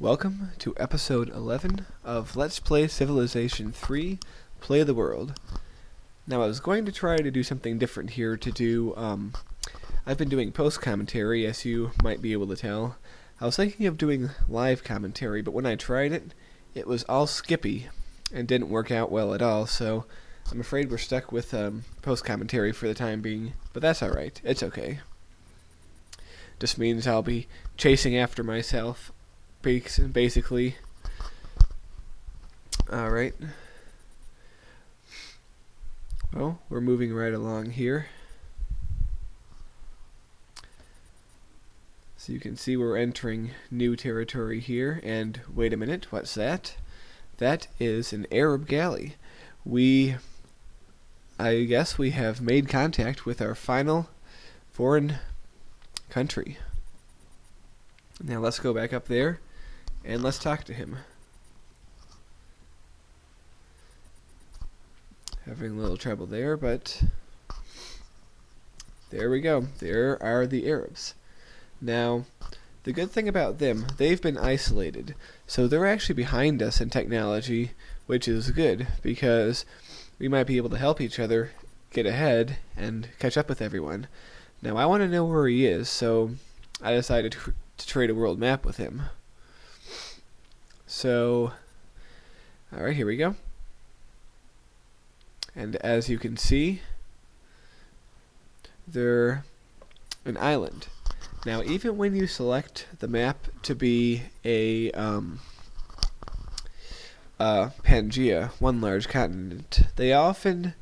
Welcome to episode 11 of Let's Play Civilization 3 Play the World. Now I was going to try to do something different here I've been doing post-commentary, as you might be able to tell. I was thinking of doing live commentary, but when I tried it, it was all skippy and didn't work out well at all, so I'm afraid we're stuck with post-commentary for the time being, but that's alright, it's okay. Just means I'll be chasing after myself, basically. Alright. Well, we're moving right along here. So you can see we're entering new territory here, and wait a minute, what's that? That is an Arab galley. I guess we have made contact with our final foreign country. Now let's go back up there and let's talk to him. Having a little trouble there, but there we go. There are the Arabs. Now, the good thing about them, they've been isolated, so they're actually behind us in technology, which is good, because we might be able to help each other get ahead and catch up with everyone. Now, I want to know where he is, so I decided to trade a world map with him. So, alright, here we go. And as you can see, they're an island. Now, even when you select the map to be a Pangea, one large continent, they often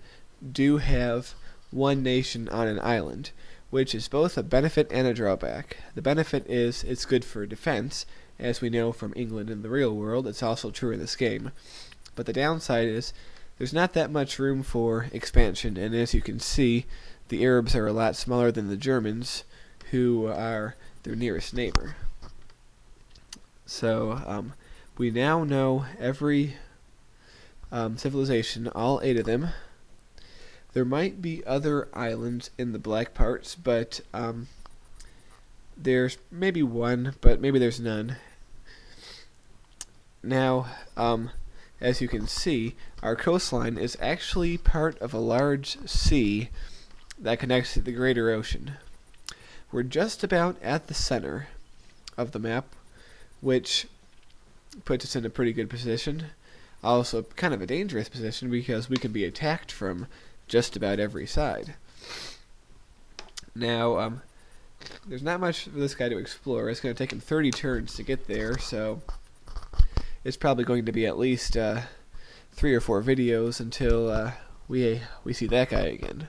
do have one nation on an island, which is both a benefit and a drawback. The benefit is it's good for defense, as we know from England in the real world. It's also true in this game. But the downside is there's not that much room for expansion, and as you can see, the Arabs are a lot smaller than the Germans, who are their nearest neighbor. So we now know every civilization, all 8 of them. There might be other islands in the black parts, but there's maybe one, but maybe there's none. Now, as you can see, our coastline is actually part of a large sea that connects to the greater ocean. We're just about at the center of the map, which puts us in a pretty good position. Also, kind of a dangerous position because we can be attacked from just about every side. Now, there's not much for this guy to explore. It's going to take him 30 turns to get there, so it's probably going to be at least 3 or 4 videos until we see that guy again.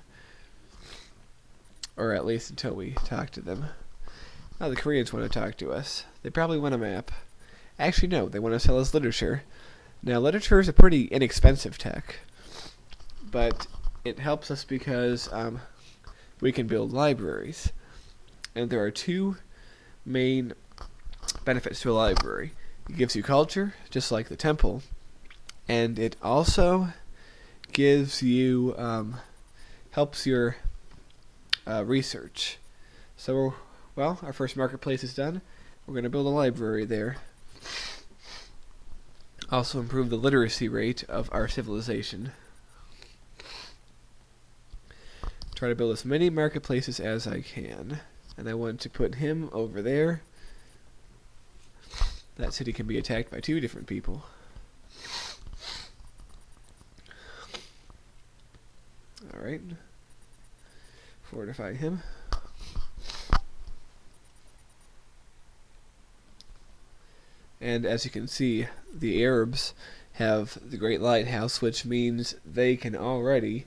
Or at least until we talk to them. Now the Koreans want to talk to us. They probably want a map. Actually, no, they want to sell us literature. Now, literature is a pretty inexpensive tech, but it helps us because we can build libraries. And there are 2 main benefits to a library. It gives you culture, just like the temple, and it also gives you, helps your research. So, well, our first marketplace is done. We're going to build a library there. Also improve the literacy rate of our civilization. Try to build as many marketplaces as I can. And I want to put him over there. That city can be attacked by 2 different people. Alright. Fortify him. And as you can see, the Arabs have the Great Lighthouse, which means they can already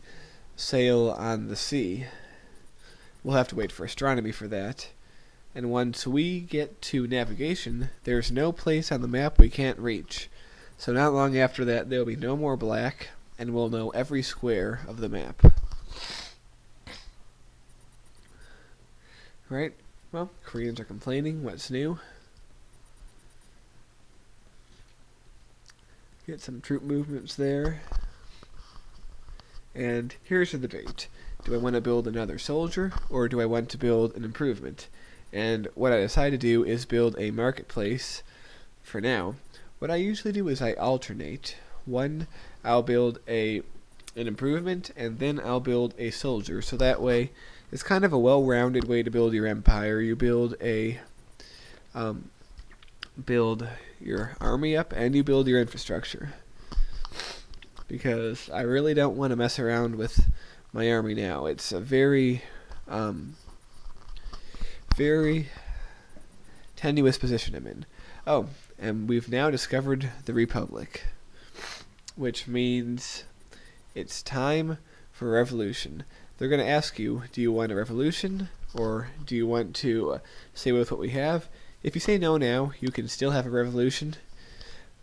sail on the sea. We'll have to wait for astronomy for that. And once we get to navigation, there's no place on the map we can't reach. So not long after that, there will be no more black, and we'll know every square of the map. Right? Well, Koreans are complaining. What's new? Get some troop movements there. And here's the debate. Do I want to build another soldier, or do I want to build an improvement? And what I decided to do is build a marketplace for now, what I usually do is I alternate. One, I'll build an improvement, and then I'll build a soldier. So that way, it's kind of a well-rounded way to build your empire. You build build your army up, and you build your infrastructure. Because I really don't want to mess around with my army now. It's a very tenuous position I'm in. Oh, and we've now discovered the Republic, which means it's time for revolution. They're going to ask you, do you want a revolution, or do you want to stay with what we have? If you say no now, you can still have a revolution,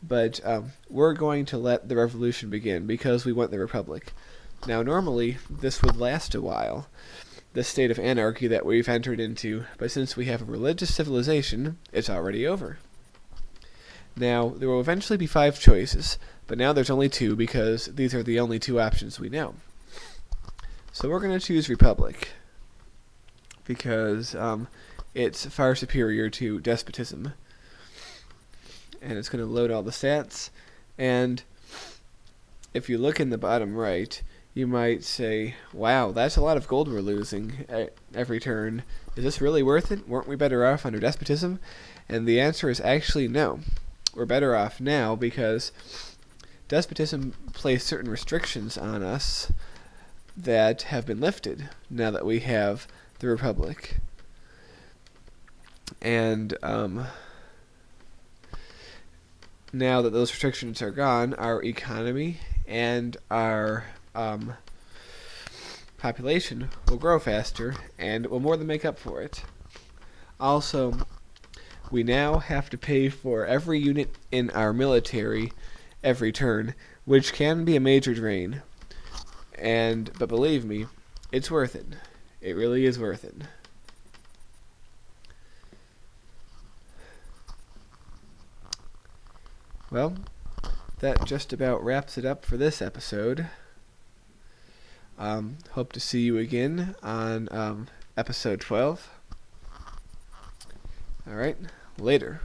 but we're going to let the revolution begin because we want the Republic. Now, normally, this would last a while, this state of anarchy that we've entered into, but since we have a religious civilization, it's already over. Now, there will eventually be 5 choices, but now there's only 2 because these are the only 2 options we know. So we're going to choose Republic because it's far superior to despotism. And it's going to load all the stats. And if you look in the bottom right, you might say, wow, that's a lot of gold we're losing every turn. Is this really worth it? Weren't we better off under despotism? And the answer is actually no. We're better off now because despotism placed certain restrictions on us that have been lifted now that we have the Republic. And now that those restrictions are gone, our economy and our population will grow faster and will more than make up for it. Also, we now have to pay for every unit in our military every turn, which can be a major drain. But believe me, it's worth it. It really is worth it. Well, that just about wraps it up for this episode. Hope to see you again on episode 12. Alright, later.